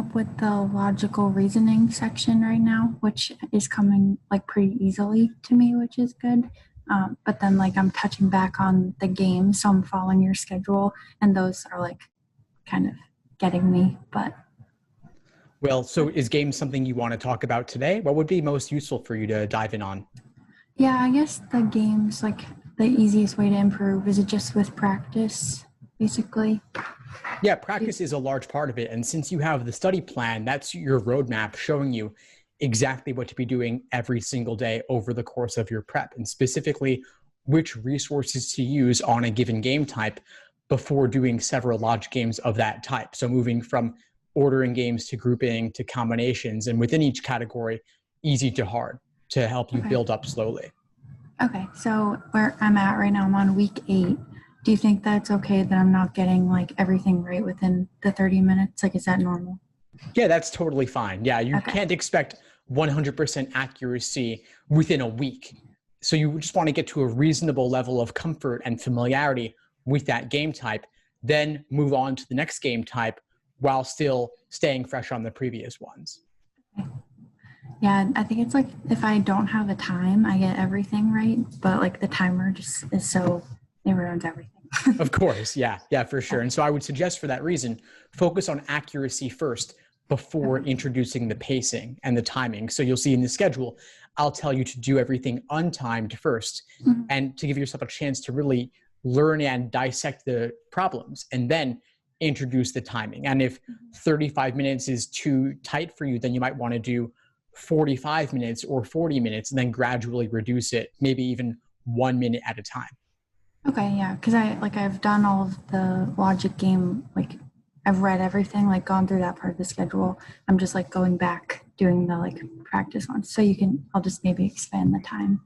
up with the logical reasoning section right now, which is coming like pretty easily to me, which is good. But then like I'm touching back on the game, so I'm following your schedule, and those are like kind of getting me. But well, so is games something you want to talk about today? What would be most useful for you to dive in on? yeah, I guess the games, like the easiest way to improve is it just with practice, basically. Yeah, practice is a large part of it. And since you have the study plan, that's your roadmap showing you exactly what to be doing every single day over the course of your prep, and specifically which resources to use on a given game type before doing several logic games of that type. So moving from ordering games to grouping to combinations, and within each category, easy to hard to help you Okay. build up slowly. Okay, so where I'm at right now, I'm on week 8. Do you think that's okay that I'm not getting like everything right within the 30 minutes? Like, is that normal? Yeah, that's totally fine. Yeah, you Okay. can't expect 100% accuracy within a week. So you just want to get to a reasonable level of comfort and familiarity with that game type, then move on to the next game type while still staying fresh on the previous ones. Okay. Yeah, I think it's like if I don't have the time, I get everything right, but like the timer just is so, it ruins everything. Of course, yeah, for sure. And so I would suggest for that reason, focus on accuracy first before introducing the pacing and the timing. So you'll see in the schedule, I'll tell you to do everything untimed first, and to give yourself a chance to really learn and dissect the problems, and then introduce the timing. And if 35 minutes is too tight for you, then you might want to do 45 minutes or 40 minutes, and then gradually reduce it, maybe even 1 minute at a time. Okay, yeah, because I've done all of the logic game, like I've read everything, like gone through that part of the schedule. I'm just like going back doing the like practice ones. So I'll just maybe expand the time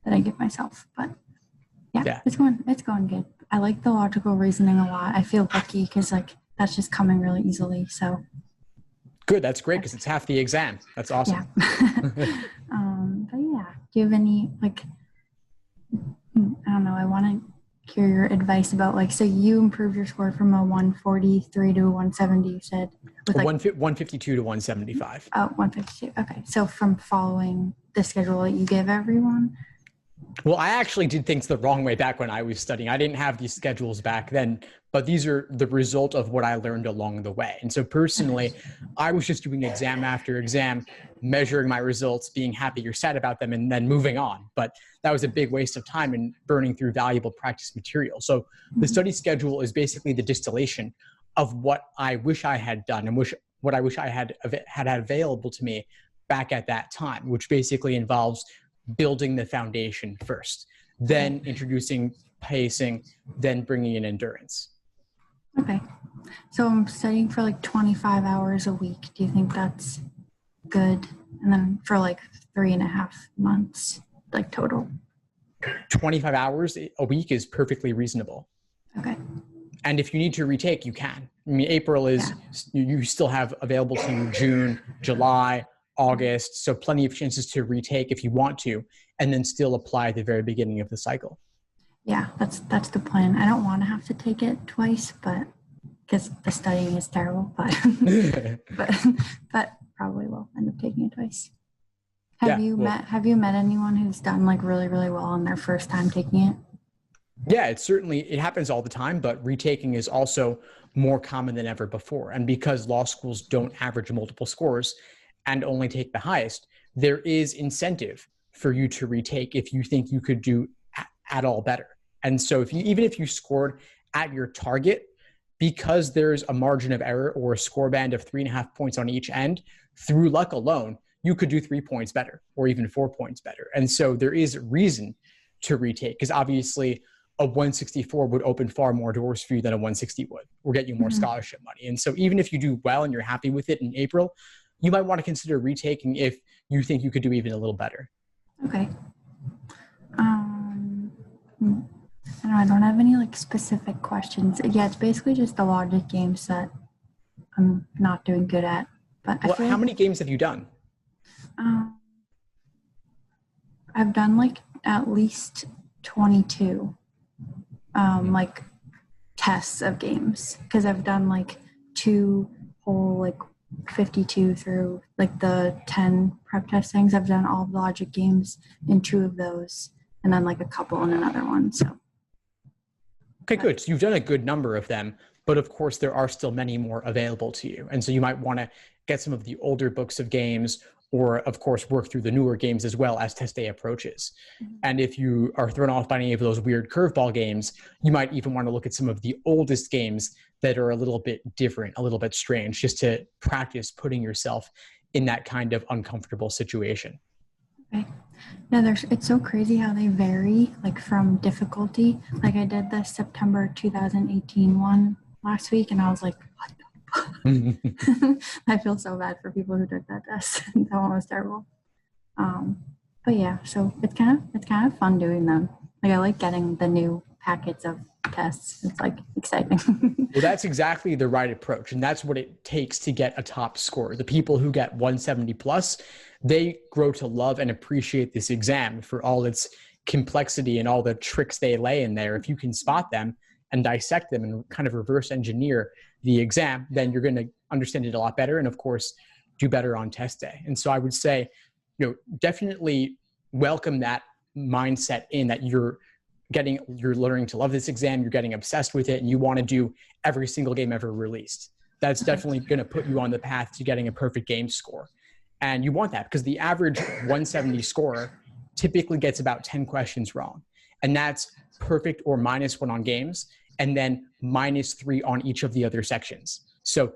that I give myself. But yeah. it's going good. I like the logical reasoning a lot. I feel lucky because like that's just coming really easily. So good, that's great because it's half the exam. That's awesome. Yeah. But yeah, do you have any like, I don't know, I want to hear your advice about like, so you improved your score from a 143 to a 170, you said, with like 152 to 175. Oh, 152. Okay, so from following the schedule that you give everyone. Well, I actually did things the wrong way back when I was studying. I didn't have these schedules back then, but these are the result of what I learned along the way. And so personally, I was just doing exam after exam, measuring my results, being happy or sad about them, and then moving on. But that was a big waste of time and burning through valuable practice material. So the study schedule is basically the distillation of what I wish I had done and what I wish I had available to me back at that time, which basically involves building the foundation first, then introducing pacing, then bringing in endurance. Okay. So I'm studying for like 25 hours a week. Do you think that's good? And then for like 3.5 months, like total. 25 hours a week is perfectly reasonable. Okay. And if you need to retake, you can. I mean, April is, you still have available to you June, July, August, so plenty of chances to retake if you want to, and then still apply at the very beginning of the cycle. Yeah, that's the plan. I don't want to have to take it twice, but because the studying is terrible, but but probably will end up taking it twice. Have you met anyone who's done like really, really well on their first time taking it? Yeah, it happens all the time, but retaking is also more common than ever before. And because law schools don't average multiple scores and only take the highest, there is incentive for you to retake if you think you could do at all better. And so even if you scored at your target, because there's a margin of error or a score band of 3.5 points on each end, through luck alone, you could do 3 points better or even 4 points better. And so there is reason to retake, because obviously a 164 would open far more doors for you than a 160 would, or get you more scholarship money. And so even if you do well and you're happy with it in April, you might want to consider retaking if you think you could do even a little better. Okay. I don't have any like specific questions. Yeah, it's basically just the logic games that I'm not doing good at. But how many games have you done? I've done like at least 22 like tests of games, because I've done like 2 whole like 52 through like the 10 prep test things. I've done all logic games in 2 of those, and then like a couple in another one. So Okay, good. So you've done a good number of them, but of course there are still many more available to you. And so you might want to get some of the older books of games, or of course work through the newer games as well as test day approaches. And if you are thrown off by any of those weird curveball games, you might even want to look at some of the oldest games that are a little bit different, a little bit strange, just to practice putting yourself in that kind of uncomfortable situation. okay. Yeah, it's so crazy how they vary, like from difficulty. Like I did the September 2018 one last week, and I was like, what the I feel so bad for people who took that test. That one was terrible. But yeah, so it's kind of fun doing them. Like I like getting the new packets of tests. It's like exciting. Well, that's exactly the right approach. And that's what it takes to get a top score. The people who get 170 plus, they grow to love and appreciate this exam for all its complexity and all the tricks they lay in there. If you can spot them and dissect them and kind of reverse engineer the exam, then you're going to understand it a lot better. And of course, do better on test day. And so I would say, definitely welcome that mindset in that you're learning to love this exam, you're getting obsessed with it, and you want to do every single game ever released. That's definitely going to put you on the path to getting a perfect game score. And you want that because the average 170 scorer typically gets about 10 questions wrong. And that's perfect or -1 on games, and then -3 on each of the other sections. So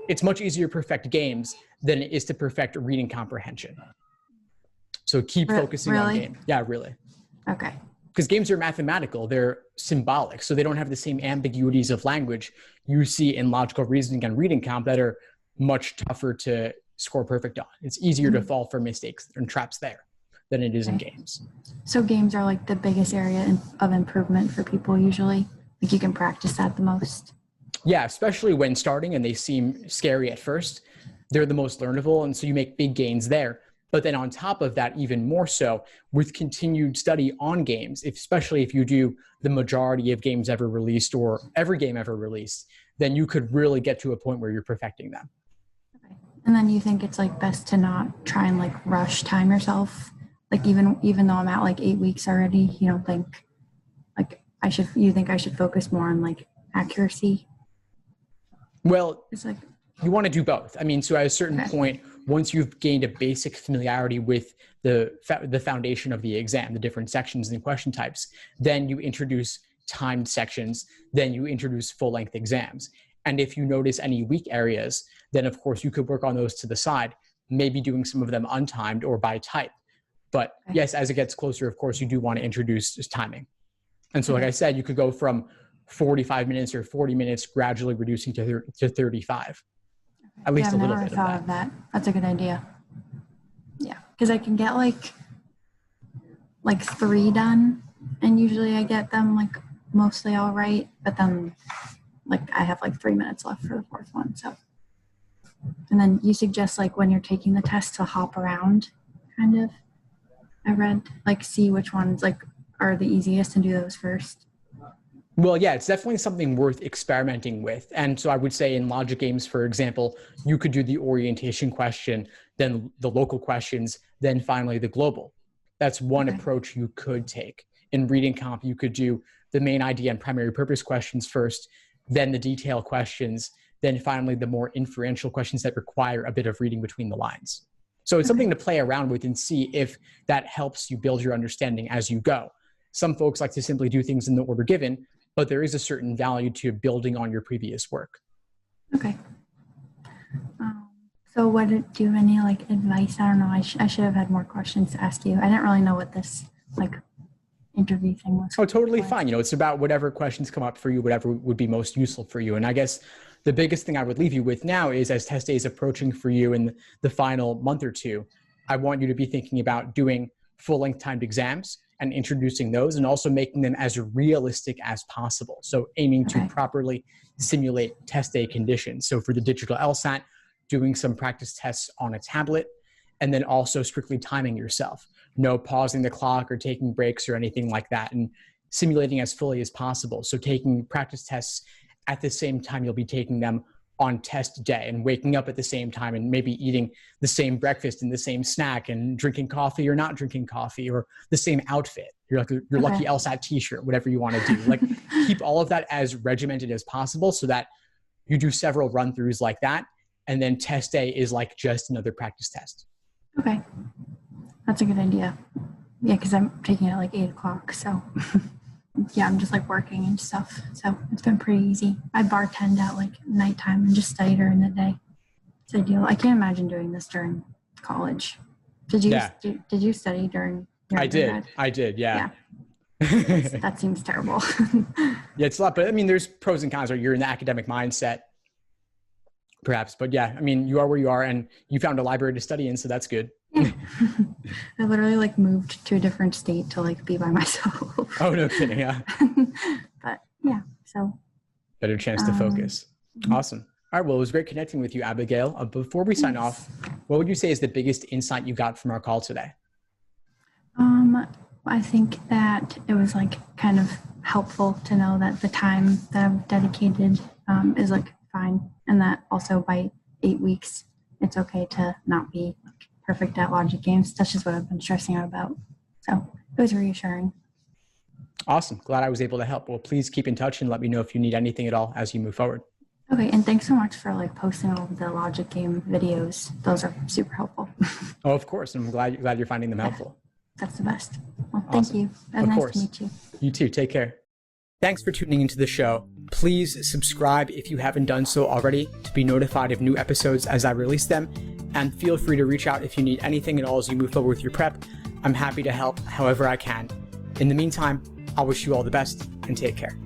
it's much easier to perfect games than it is to perfect reading comprehension. So keep focusing on game. Yeah, really. Okay. Because games are mathematical, they're symbolic, so they don't have the same ambiguities of language you see in logical reasoning and reading comp that are much tougher to score perfect on. It's easier to fall for mistakes and traps there than it is in games. So games are like the biggest area of improvement for people usually. Like you can practice that the most. Yeah, especially when starting and they seem scary at first. They're the most learnable, and so you make big gains there. But then on top of that, even more so with continued study on games, especially if you do the majority of games ever released or every game ever released, then you could really get to a point where you're perfecting them. Okay. And then you think it's like best to not try and like rush time yourself. Like even though I'm at like 8 weeks already, you don't think like you think I should focus more on like accuracy? Well, it's like you want to do both. I mean, so at a certain point, once you've gained a basic familiarity with the foundation of the exam, the different sections and question types, then you introduce timed sections, then you introduce full-length exams. And if you notice any weak areas, then of course you could work on those to the side, maybe doing some of them untimed or by type. But yes, as it gets closer, of course, you do want to introduce timing. And so like I said, you could go from 45 minutes or 40 minutes, gradually reducing to 35. At least a little bit of that. I've never thought of that. That's a good idea. Yeah, because I can get like 3 done, and usually I get them like mostly all right, but then like I have like 3 minutes left for the 4th one. So, and then you suggest like when you're taking the test to hop around, kind of. I read like see which ones like are the easiest and do those first. Well, yeah, it's definitely something worth experimenting with. And so I would say in logic games, for example, you could do the orientation question, then the local questions, then finally the global. That's one approach you could take. In reading comp, you could do the main idea and primary purpose questions first, then the detail questions, then finally the more inferential questions that require a bit of reading between the lines. So it's something to play around with and see if that helps you build your understanding as you go. Some folks like to simply do things in the order given, but there is a certain value to building on your previous work. Okay. So do you have any like advice? I don't know. I should have had more questions to ask you. I didn't really know what this like interview thing was. Oh, totally fine. It's about whatever questions come up for you, whatever would be most useful for you. And I guess the biggest thing I would leave you with now is as test day is approaching for you in the final month or two, I want you to be thinking about doing full-length timed exams and introducing those and also making them as realistic as possible. So aiming to properly simulate test day conditions. So for the digital LSAT, doing some practice tests on a tablet, and then also strictly timing yourself. No pausing the clock or taking breaks or anything like that, and simulating as fully as possible. So taking practice tests at the same time you'll be taking them on test day and waking up at the same time and maybe eating the same breakfast and the same snack and drinking coffee or not drinking coffee or the same outfit, your lucky LSAT t-shirt, whatever you want to do. Like keep all of that as regimented as possible so that you do several run-throughs like that. And then test day is like just another practice test. Okay. That's a good idea. Yeah, because I'm taking it at like 8 o'clock. So yeah, I'm just like working and stuff. So it's been pretty easy. I bartend at like nighttime and just study during the day. It's ideal. I can't imagine doing this during college. Did you study during your undergrad? I did. Yeah. That seems terrible. Yeah, it's a lot, but I mean, there's pros and cons, right? You're in the academic mindset, perhaps. But yeah, I mean, you are where you are and you found a library to study in, so that's good. Yeah. I literally like moved to a different state to like be by myself. Oh, no kidding. Yeah. But yeah, so. Better chance to focus. Awesome. All right. Well, it was great connecting with you, Abigail. Before we sign off, what would you say is the biggest insight you got from our call today? I think that it was like kind of helpful to know that the time that I've dedicated is like fine. And that also by 8 weeks, it's okay to not be like perfect at logic games. That's just what I've been stressing out about. So it was reassuring. Awesome. Glad I was able to help. Well, please keep in touch and let me know if you need anything at all as you move forward. Okay. And thanks so much for like posting all of the logic game videos. Those are super helpful. Oh, of course. I'm glad you're finding them helpful. That's the best. Well, thank you. It was nice to meet you. You too. Take care. Thanks for tuning into the show. Please subscribe if you haven't done so already to be notified of new episodes as I release them. And feel free to reach out if you need anything at all as you move forward with your prep. I'm happy to help however I can. In the meantime, I'll wish you all the best and take care.